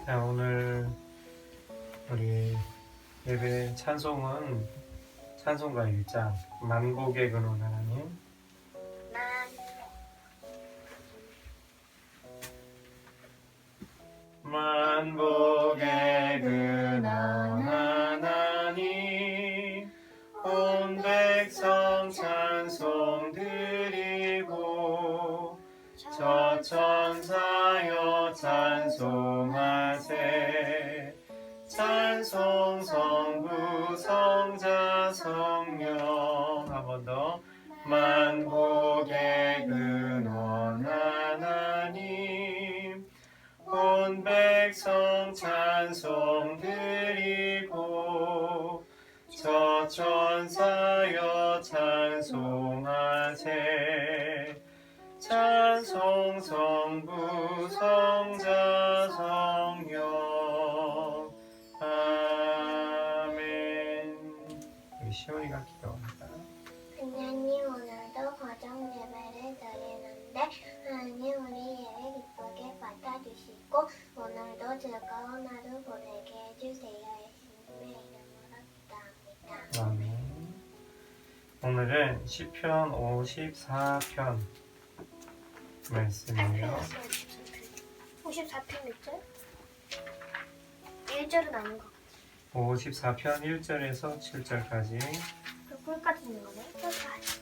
자, 오늘 우리 예배 찬송은 찬송가 1장 만복의 근원 하나님. 만복의 근원 하나님, 온 백성 찬송 드리고 저 천사여 찬송하세. 찬송 성부 성자 성령. 한 번 더. 만복의 근원 하나님, 온 백성 찬송 드리고 저 천사여 찬송하세. 찬송 성부 성자 성령. 아멘. 우리 시온이가 기도합니다. 하나님, 오늘도 가정 예배를 드리는데 하나님 우리 예배 기쁘게 받아주시고 오늘도 즐거운 하루 보내게 해주세요. 예수님의 이름으로 기도합니다. 아멘. 오늘은 시편 54편 말씀이에요. 54편 1절? 1절은 아닌 것 같아. 54편 1절에서 7절까지. 꿀까지 있는 거네? 끝까지.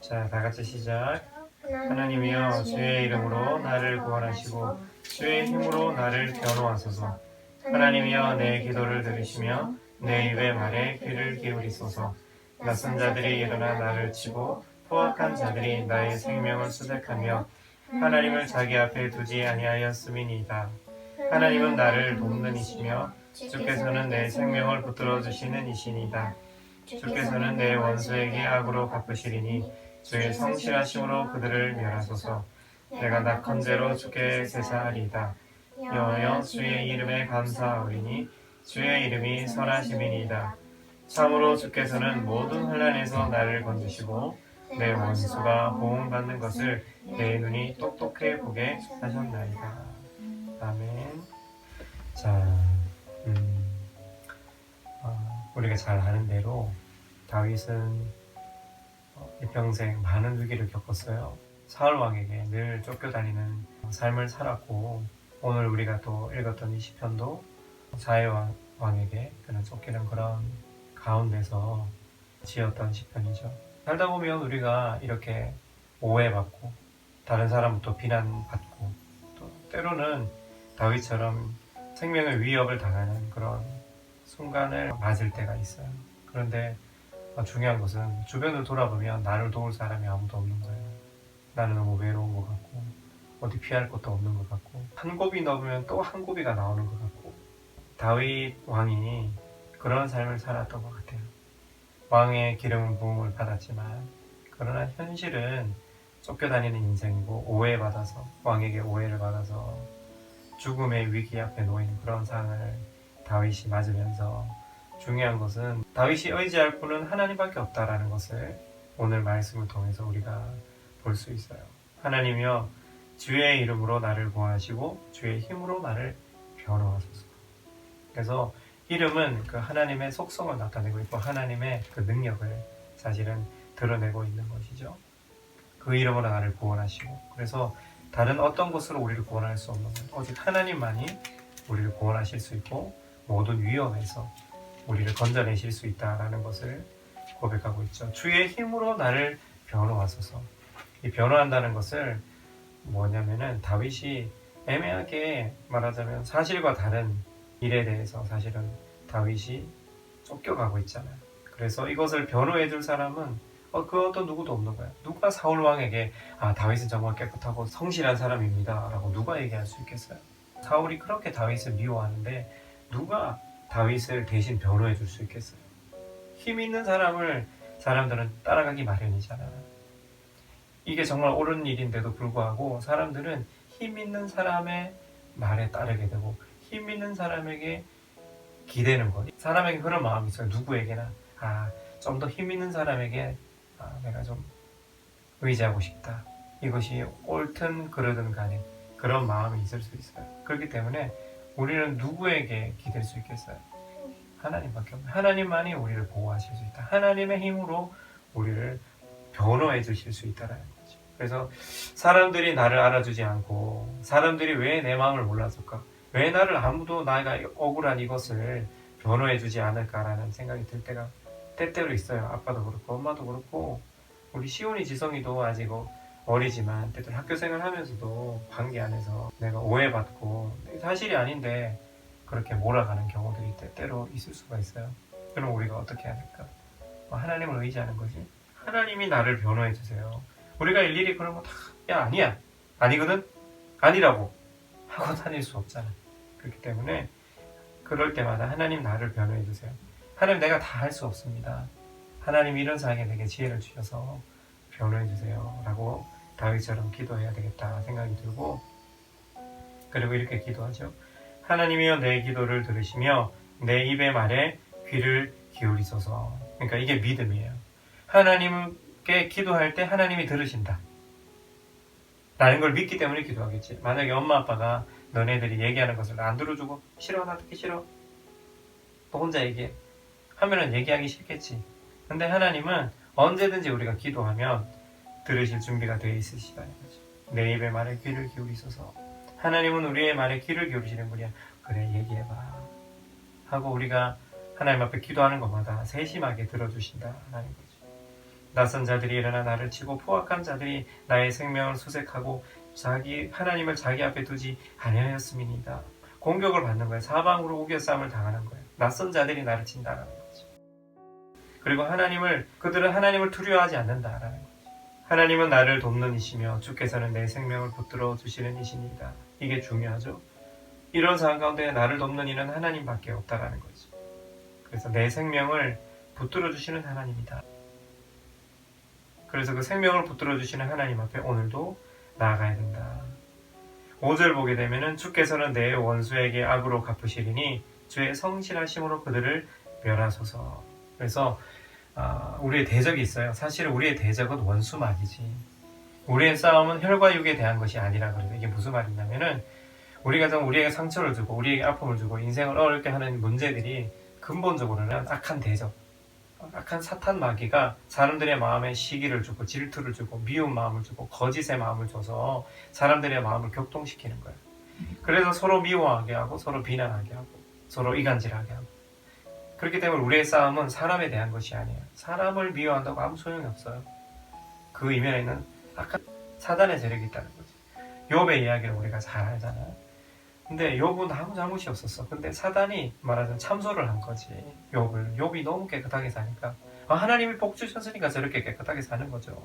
자, 다 같이 시작. 하나님이여, 주의 이름으로 나를 구원하시고 주의 힘으로 나를 변호하소서. 하나님이여, 내 기도를 들으시며 내 입의 말에 귀를 기울이소서. 낯선 자들이 일어나 나를 치고 포악한 자들이 나의 생명을 수색하며 하나님을 자기 앞에 두지 아니하였음이니이다. 하나님은 나를 돕는 이시며 주께서는 내 생명을 붙들어 주시는 이시니이다. 주께서는 내 원수에게 악으로 갚으시리니 주의 성실하심으로 그들을 멸하소서. 내가 낙헌제로 주께 제사하리이다. 여호여, 주의 이름에 감사하오리니 주의 이름이 선하심이니이다. 참으로 주께서는 모든 환난에서 나를 건지시고 내 원수가 호응받는 것을 내 눈이 똑똑해 보게 하셨나이다. 아멘. 자, 우리가 잘 아는 대로 다윗은 일평생 많은 위기를 겪었어요. 사울 왕에게 늘 쫓겨다니는 삶을 살았고, 오늘 우리가 또 읽었던 이 시편도 사회 왕에게 그는 쫓기는 그런 가운데서 지었던 시편이죠. 살다 보면 우리가 이렇게 오해받고 다른 사람부터 비난받고 또 때로는 다윗처럼 생명의 위협을 당하는 그런 순간을 맞을 때가 있어요. 그런데 중요한 것은 주변을 돌아보면 나를 도울 사람이 아무도 없는 거예요. 나는 너무 외로운 것 같고 어디 피할 것도 없는 것 같고 한 곱이 넘으면 또 한 곱이가 나오는 것 같고, 다윗 왕이 그런 삶을 살았던 것 같아요. 왕의 기름 부음을 받았지만 그러나 현실은 쫓겨다니는 인생이고 오해받아서, 왕에게 오해를 받아서 죽음의 위기 앞에 놓인 그런 상을 다윗이 맞으면서, 중요한 것은 다윗이 의지할 분은 하나님밖에 없다라는 것을 오늘 말씀을 통해서 우리가 볼 수 있어요. 하나님이여, 주의 이름으로 나를 구원하시고 주의 힘으로 나를 변호하소서. 그래서 이름은 그 하나님의 속성을 나타내고 있고 하나님의 그 능력을 사실은 드러내고 있는 것이죠. 그 이름으로 나를 구원하시고, 그래서 다른 어떤 것으로 우리를 구원할 수 없는 것, 오직 하나님만이 우리를 구원하실 수 있고 모든 위험에서 우리를 건져내실 수 있다라는 것을 고백하고 있죠. 주의 힘으로 나를 변호하소서. 이 변호한다는 것을 뭐냐면은 다윗이 애매하게 말하자면 사실과 다른 일에 대해서 사실은 다윗이 쫓겨가고 있잖아요. 그래서 이것을 변호해 줄 사람은 그 어떤 누구도 없는 거예요. 누가 사울 왕에게 다윗은 정말 깨끗하고 성실한 사람입니다 라고 누가 얘기할 수 있겠어요? 사울이 그렇게 다윗을 미워하는데 누가 다윗을 대신 변호해 줄 수 있겠어요? 힘 있는 사람을 사람들은 따라가기 마련이잖아요. 이게 정말 옳은 일인데도 불구하고 사람들은 힘 있는 사람의 말에 따르게 되고 힘 있는 사람에게 기대는 것. 사람에게 그런 마음이 있어요. 누구에게나 좀 더 힘 있는 사람에게 내가 좀 의지하고 싶다. 이것이 옳든 그러든 간에 그런 마음이 있을 수 있어요. 그렇기 때문에 우리는 누구에게 기댈 수 있겠어요? 하나님밖에 없어요. 하나님만이 우리를 보호하실 수 있다. 하나님의 힘으로 우리를 변호해 주실 수 있다는 거죠. 그래서 사람들이 나를 알아주지 않고 사람들이 왜 내 마음을 몰라줄까? 왜 나를 아무도 나가 억울한 이것을 변호해 주지 않을까라는 생각이 들 때가 때때로 있어요. 아빠도 그렇고 엄마도 그렇고 우리 시온이 지성이도 아직 어리지만 때때로 학교 생활하면서도 관계 안에서 내가 오해받고 사실이 아닌데 그렇게 몰아가는 경우들이 때때로 있을 수가 있어요. 그럼 우리가 어떻게 해야 될까? 하나님을 의지하는 거지. 하나님이 나를 변호해 주세요. 우리가 일일이 그런 거 다 야 아니야 아니거든 아니라고 하고 다닐 수 없잖아. 그렇기 때문에 그럴 때마다 하나님 나를 변호해 주세요. 하나님 내가 다 할 수 없습니다. 하나님 이런 상황에 내게 지혜를 주셔서 변호해 주세요 라고 다윗처럼 기도해야 되겠다 생각이 들고, 그리고 이렇게 기도하죠. 하나님이여 내 기도를 들으시며 내 입의 말에 귀를 기울이소서. 그러니까 이게 믿음이에요. 하나님께 기도할 때 하나님이 들으신다 라는 걸 믿기 때문에 기도하겠지. 만약에 엄마 아빠가 너네들이 얘기하는 것을 안 들어주고 싫어 나 듣기 싫어 또 혼자 얘기해 하면은 얘기하기 싫겠지. 근데 하나님은 언제든지 우리가 기도하면 들으실 준비가 되어 있으시다는 거죠. 내 입의 말에 귀를 기울이소서. 하나님은 우리의 말에 귀를 기울이시는 분이야. 그래 얘기해봐 하고 우리가 하나님 앞에 기도하는 것마다 세심하게 들어주신다라는 거죠. 낯선 자들이 일어나 나를 치고 포악한 자들이 나의 생명을 수색하고 하나님을 자기 앞에 두지 아니하였음이니이다. 공격을 받는 거예요. 사방으로 우겨싸움을 당하는 거예요. 낯선 자들이 나를 친다라는 거죠. 그리고 그들은 하나님을 두려워하지 않는다라는 거죠. 하나님은 나를 돕는 이시며 주께서는 내 생명을 붙들어 주시는 이시니이다. 이게 중요하죠. 이런 상황 가운데 나를 돕는 이는 하나님밖에 없다라는 거죠. 그래서 내 생명을 붙들어 주시는 하나님이다. 그래서 그 생명을 붙들어 주시는 하나님 앞에 오늘도 나아가야 된다. 5절 보게 되면은 주께서는 내 원수에게 악으로 갚으시리니 주의 성실하심으로 그들을 멸하소서. 그래서 우리의 대적이 있어요. 사실 우리의 대적은 원수막이지. 우리의 싸움은 혈과 육에 대한 것이 아니라 그래요. 이게 무슨 말이냐면은 우리가 우리에게 상처를 주고 우리에게 아픔을 주고 인생을 어렵게 하는 문제들이 근본적으로는 악한 대적, 악한 사탄 마귀가 사람들의 마음에 시기를 주고 질투를 주고 미운 마음을 주고 거짓의 마음을 줘서 사람들의 마음을 격동시키는 거예요. 그래서 서로 미워하게 하고 서로 비난하게 하고 서로 이간질하게 하고. 그렇기 때문에 우리의 싸움은 사람에 대한 것이 아니에요. 사람을 미워한다고 아무 소용이 없어요. 그 이면에는 악한 사단의 세력이 있다는 거지. 욥의 이야기를 우리가 잘 알잖아요. 근데 욥은 아무 잘못이 없었어. 근데 사단이 말하자면 참소를 한 거지. 욥이 너무 깨끗하게 사니까 하나님이 복 주셨으니까 저렇게 깨끗하게 사는 거죠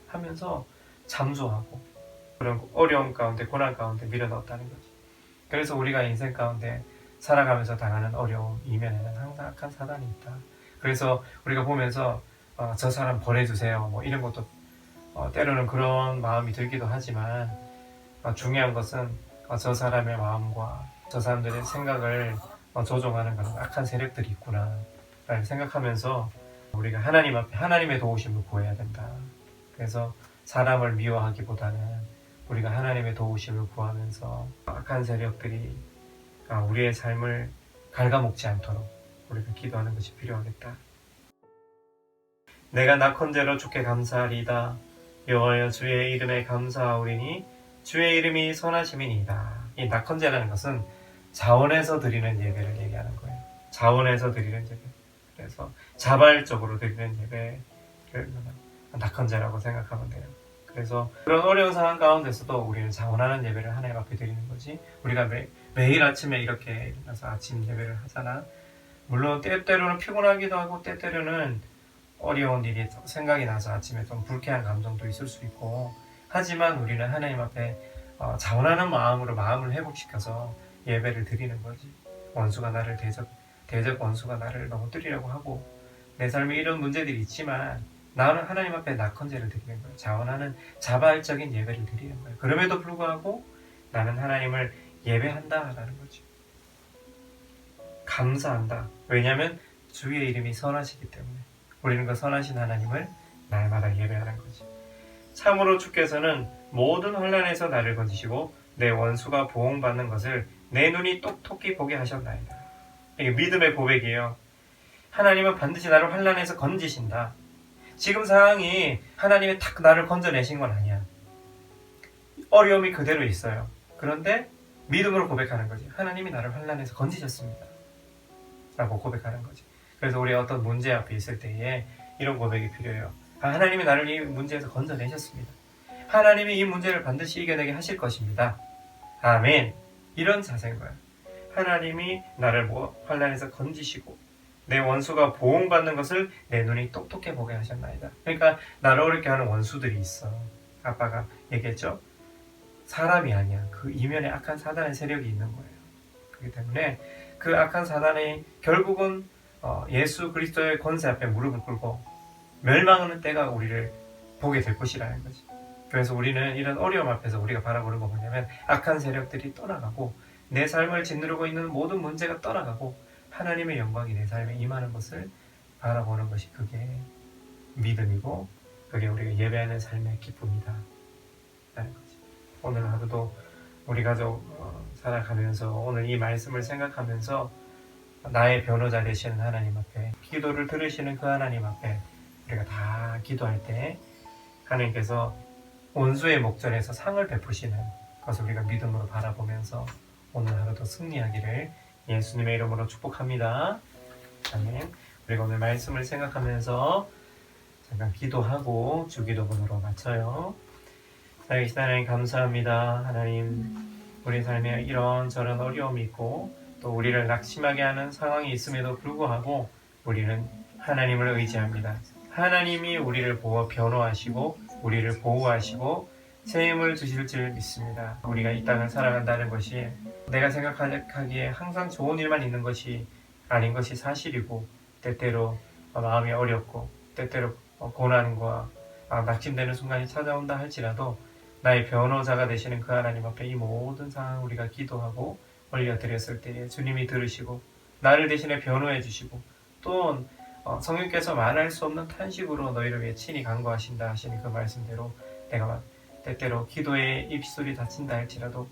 하면서 참소하고 그런 어려움 가운데 고난 가운데 밀어넣었다는 거지. 그래서 우리가 인생 가운데 살아가면서 당하는 어려움 이면에는 항상 악한 사단이 있다. 그래서 우리가 보면서 저 사람 보내주세요 뭐 이런 것도 때로는 그런 마음이 들기도 하지만 중요한 것은 저 사람의 마음과 저 사람들의 생각을 조종하는 그런 악한 세력들이 있구나 라는 생각하면서 우리가 하나님 앞에 하나님의 도우심을 구해야 된다. 그래서 사람을 미워하기보다는 우리가 하나님의 도우심을 구하면서 악한 세력들이 우리의 삶을 갉아먹지 않도록 우리가 기도하는 것이 필요하겠다. 내가 낙헌제로 주께 감사하리이다. 여호와여 주의 이름에 감사하오리니 주의 이름이 선하심이니이다. 이 낙헌제라는 것은 자원해서 드리는 예배를 얘기하는 거예요. 자원해서 드리는 예배. 그래서 자발적으로 드리는 예배를 낙헌제라고 생각하면 돼요. 그래서 그런 어려운 상황 가운데서도 우리는 자원하는 예배를 하나님 앞에 드리는 거지. 우리가 매일 아침에 이렇게 일어나서 아침 예배를 하잖아. 물론 때때로는 피곤하기도 하고 때때로는 어려운 일이 생각이 나서 아침에 좀 불쾌한 감정도 있을 수 있고, 하지만 우리는 하나님 앞에 자원하는 마음으로 마음을 회복시켜서 예배를 드리는 거지. 원수가 나를 대적 원수가 나를 넘어뜨리려고 하고 내 삶에 이런 문제들이 있지만 나는 하나님 앞에 낙헌제를 드리는 거예요. 자원하는 자발적인 예배를 드리는 거예요. 그럼에도 불구하고 나는 하나님을 예배한다라는 거죠. 감사한다. 왜냐하면 주의 이름이 선하시기 때문에 우리는 그 선하신 하나님을 날마다 예배하는 거지. 참으로 주께서는 모든 환난에서 나를 건지시고 내 원수가 보응받는 것을 내 눈이 똑똑히 보게 하셨나이다. 이게 믿음의 고백이에요. 하나님은 반드시 나를 환난에서 건지신다. 지금 상황이 하나님이 탁 나를 건져내신 건 아니야. 어려움이 그대로 있어요. 그런데 믿음으로 고백하는 거지. 하나님이 나를 환난에서 건지셨습니다. 라고 고백하는 거지. 그래서 우리 어떤 문제 앞에 있을 때에 이런 고백이 필요해요. 하나님이 나를 이 문제에서 건져내셨습니다. 하나님이 이 문제를 반드시 이겨내게 하실 것입니다. 아멘. 이런 자세인 거야. 하나님이 나를 환난에서 건지시고 내 원수가 보응받는 것을 내 눈이 똑똑히 보게 하셨나이다. 그러니까 나를 어렵게 하는 원수들이 있어. 아빠가 얘기했죠. 사람이 아니야. 그 이면에 악한 사단의 세력이 있는 거예요. 그렇기 때문에 그 악한 사단이 결국은 예수 그리스도의 권세 앞에 무릎을 꿇고 멸망하는 때가 우리를 보게 될 것이라는 거지. 그래서 우리는 이런 어려움 앞에서 우리가 바라보는 거 뭐냐면 악한 세력들이 떠나가고 내 삶을 짓누르고 있는 모든 문제가 떠나가고 하나님의 영광이 내 삶에 임하는 것을 바라보는 것이 그게 믿음이고 그게 우리가 예배하는 삶의 기쁨이다 라는 거지. 오늘 하루도 우리 가족 살아가면서 오늘 이 말씀을 생각하면서 나의 변호자 되시는 하나님 앞에 기도를 들으시는 그 하나님 앞에 우리가 다 기도할 때 하나님께서 원수의 목전에서 상을 베푸시는 것을 우리가 믿음으로 바라보면서 오늘 하루도 승리하기를 예수님의 이름으로 축복합니다. 아멘. 우리가 오늘 말씀을 생각하면서 잠깐 기도하고 주기도문으로 마쳐요. 살아계신 하나님 감사합니다. 하나님 우리 삶에 이런저런 어려움이 있고 또 우리를 낙심하게 하는 상황이 있음에도 불구하고 우리는 하나님을 의지합니다. 하나님이 우리를 변호하시고 우리를 보호하시고 새 힘을 주실 줄 믿습니다. 우리가 이 땅을 살아간다는 것이 내가 생각하기에 항상 좋은 일만 있는 것이 아닌 것이 사실이고 때때로 마음이 어렵고 때때로 고난과 낙심되는 순간이 찾아온다 할지라도 나의 변호자가 되시는 그 하나님 앞에 이 모든 상황을 우리가 기도하고 올려드렸을 때에 주님이 들으시고 나를 대신에 변호해 주시고 또 성령께서 말할 수 없는 탄식으로 너희를 위해 친히 간구하신다 하시는 그 말씀대로 내가 때때로 기도의 입술이 닫힌다 할지라도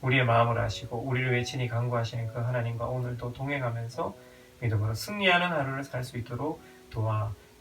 우리의 마음을 아시고 우리를 위해 친히 간구하시는 그 하나님과 오늘도 동행하면서 믿음으로 승리하는 하루를 살 수 있도록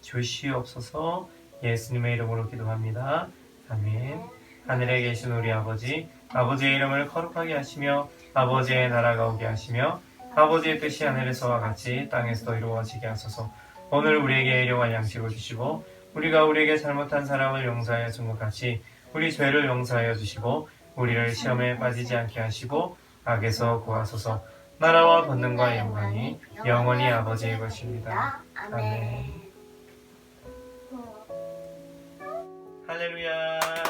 도와주시옵소서. 예수님의 이름으로 기도합니다. 아멘. 하늘에 계신 우리 아버지, 아버지의 이름을 거룩하게 하시며 아버지의 나라가 오게 하시며 아버지의 뜻이 하늘에서와 같이 땅에서도 이루어지게 하소서. 오늘 우리에게 일용할 양식을 주시고 우리가 우리에게 잘못한 사람을 용서하여 준 것 같이 우리 죄를 용서하여 주시고 우리를 시험에 빠지지 않게 하시고 악에서 구하소서. 나라와 권능과 영광이 영원히 아버지의 것입니다. 아멘. 할렐루야.